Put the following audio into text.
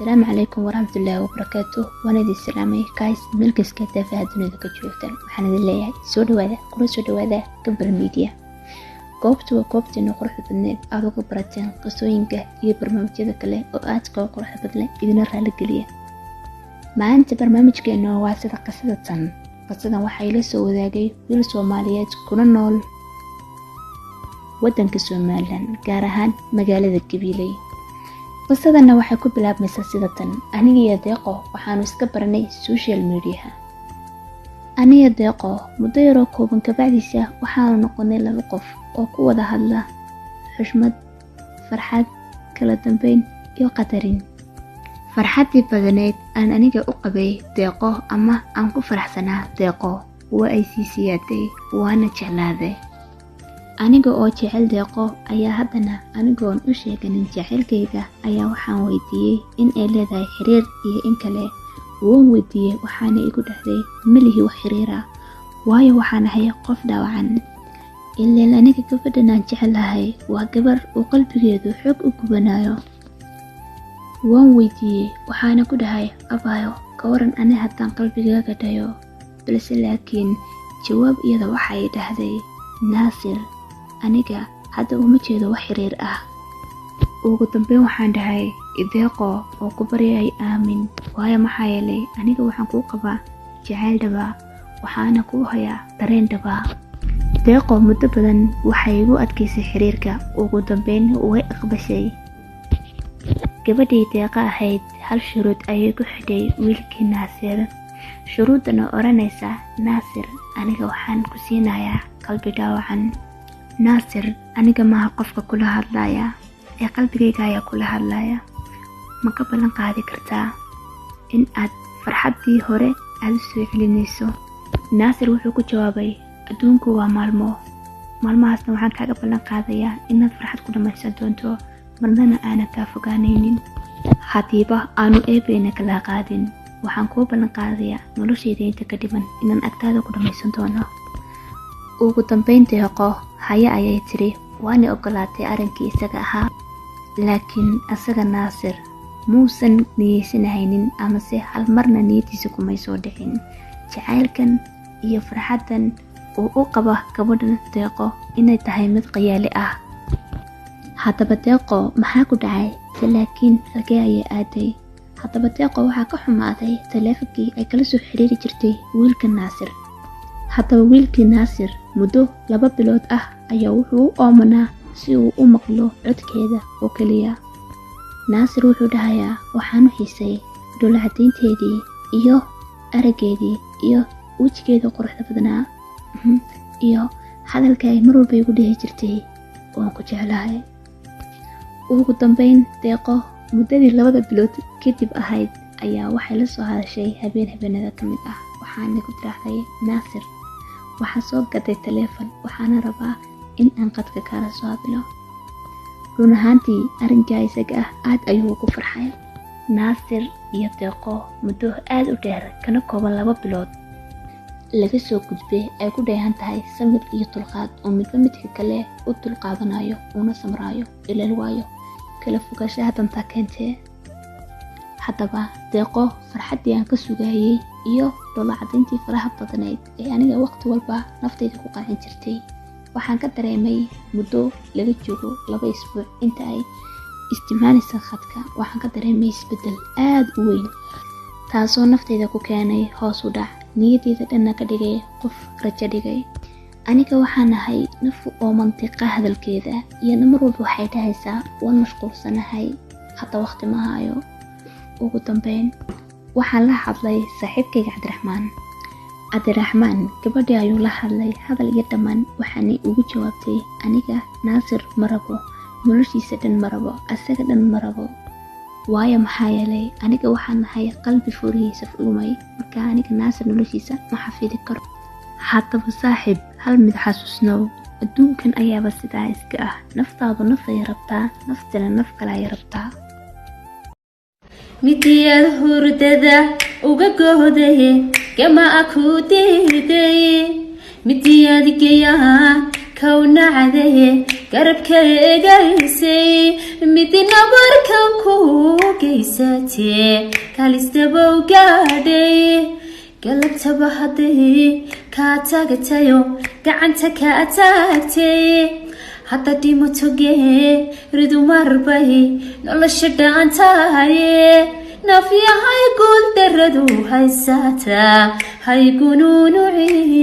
السلام عليكم ورحمة الله وبركاته. وانا دي السلامي كايس ملكس كتا في هدوني ذاك جوتان وحنا دي اللي سودو هذا كل سودو هذا قبل الميديا goobtu waa goobteena quruxda badneed aad uga barateen qisooyinka iyo barnaamijyada kale oo aadka u quruxda badan idina raali geliya. maanta barnaamijkeena waa sida qisadan waxay la soo wadaagay wiil Soomaaliyeed kuna nool wadanka Soomaaliland gaar ahaan magaalada Gabiley. qisadana waxay ku bilaabmaysaa sidatan: aniga iyo Deeqo waxaanu iska baranay social media. aniga Deeqo muddo yar oo kooban ka bacdiisa waxaanu noqonay laba qof oo ku wada hadla xushmad, farxad, kala dambeyn iyo qadarin. farxadii badaneed aan aniga u qabay Deeqo ama aan ku faraxsanaa Deeqo waa ay sii siyaatay waana jeclaaday. aniga oo jecel Deeqo ayaa haddana anigoon u sheeganin jacaylkayga ayaa waxaan weydiiyey in ay leedahay xiriir iyo in kale. waan weydiiyey waxaana igu dhahday malihi wax xiriira waayo waxaan ahay qof dhaawacan. ilaa aniga gabadhan aan jecelahay waa gabar uu qalbigeedu xoog u gubanayo. waan weydiiyey waxaana ku dhahay abaayo ka waran ani haddaan qalbigaaga dhayo, balse laakiin jawaab iyada waxay dhahday Naasir aniga hadda uma jeedo wax xiriir ah. ugu dambeyn waxaan dhahay Deeqo oo ku baryay aamin waayo maxaa yeelay aniga waxaan ku qabaa jacayl dhaba waxaana ku hayaa dareen dhaba. Deeqo muddo badan waxay igu adkaysay xiriirka. ugu dambeyn way aqbashay. gabadhii Deeqa ahayd hal shuruud ayay ku xidhay wiilkii Naasir. shuruudana oranaysa Naasir aniga waxaan ku siinayaa qalbi dhaawacan. Naasir aniga maaha qofka kula hadlaya ee qalbigayga ayaa kula hadlaya. ma ka ballan qaadi kartaa in aad farxaddii hore aad u soo celinayso? Naasir wuxuu ku jawaabay adduunku waa maalmo, maalmahaasna waxaan kaaga ballan qaadayaa inaad farxad ku dhamaysan doonto marnana aanad kaa fogaanaynin. hadiiba aanu eebeyna kala qaadin waxaan kuu ballan qaadayaa noloshayda inta ka dhiman inaan agtaada ku dhamaysan doono. ugu dambeyn Deeqo haya ayay tiri waana ogolaatay arrinkii isaga ahaa. laakiin asaga Naasir muusan niyeysanahaynin amase hal marna niyadiisa kumay soo dhicin jacaylkan iyo farxaddan uu u qaba gabadhan Deeqo inay tahay mid qiyaali ah. haddaba Deeqo maxaa ku dhacay? laakiin halkee ayay aaday? haddaba Deeqo waxaa ka xumaaday taleefankii ay kala soo xiriiri jirtay wiilka Naasir. haddaba wiilkii Naasir muddo 2 bilood ah ayaa wuxuu u oomanaa si uu u maqlo codkeeda oo kaliya. Naasir wuxuu dhahayaa waxaan u xiisay dhoolla-cadaynteedii iyo arageedii iyo wejigeeda quruxda badnaa iyo hadalka ay mar walba igu dhihi jirtay waan ku jeclahay. ugu dambeyn Deeqo muddadii 2 bilood kadib ahayd ayaa waxay la soo hadashay habeenada ka mid ah. waxaana ku tiraahday Naasir waxaa soo gaday taleefan waxaana rabaa in aan qadka kala soo hadlo. run ahaantii arrinkaa isaga ah aad ayuu ugu farxay. Naasir iyo Deeqo muddo aad u dheer kana kooban 2 bilood laga soo gudbay ay ku dheehan tahay samir iyo dulqaad oo midba midka kale u dulqaadanayo una samraayo ilaa waayo kala fogaanshaha danta keentay. haddaba Deeqo farxaddii aan ka sugayay iyo dhoolla-cadayntii faraha badanayd ee aniga waqti walba naftayda ku qancin jirtay waxaan ka dareemay muddo laga joogo 2 isbuuc inta ay isticmaalaysa khadka. waxaan ka dareemay isbeddel aad u weyn taasoo naftayda ku keenay hoos u dhac, niyadeyda dhanna ka dhigay qof rajo dhigay. aniga waxaan ahay naf oo mantiqa hadalkeeda iyo mar walba waxay dhahaysaa waan mashquulsanahay hadda waqti ma hayo. ugu dambeyn waxaan la hadlay saaxiibkayga Cabdiraxmaan. gabadhii ayuu la hadlay hadal iyo dhammaan waxaanay ugu jawaabtay aniga Naasir ma rabo, noloshiisa dhan ma rabo, asaga dhan ma rabo. waayo maxaa yeelay aniga waxaan ahay qalbi furihiisa lumay marka aniga Naasir noloshiisa ma xafidi karo. haddaba saaxiib hal mid xasuusnow adduunkan ayaaba sidaa iska ah. naftaadu naf ay rabtaa, naftana naf kale ay rabtaa. midiyad hurdada uga gohday kama aku diiday midiyad geeyaha كونا عذيه قربك إيجايسي مدينا بركة كوكيساتي كاليستبو قادي قلبت بهدي كاتاقتيو قعنتك أتاكتي حتى ديموتوغي ردو مربي نولا شدان تاي نافيا هاي قول دردو هاي ساتا هاي قنونو عي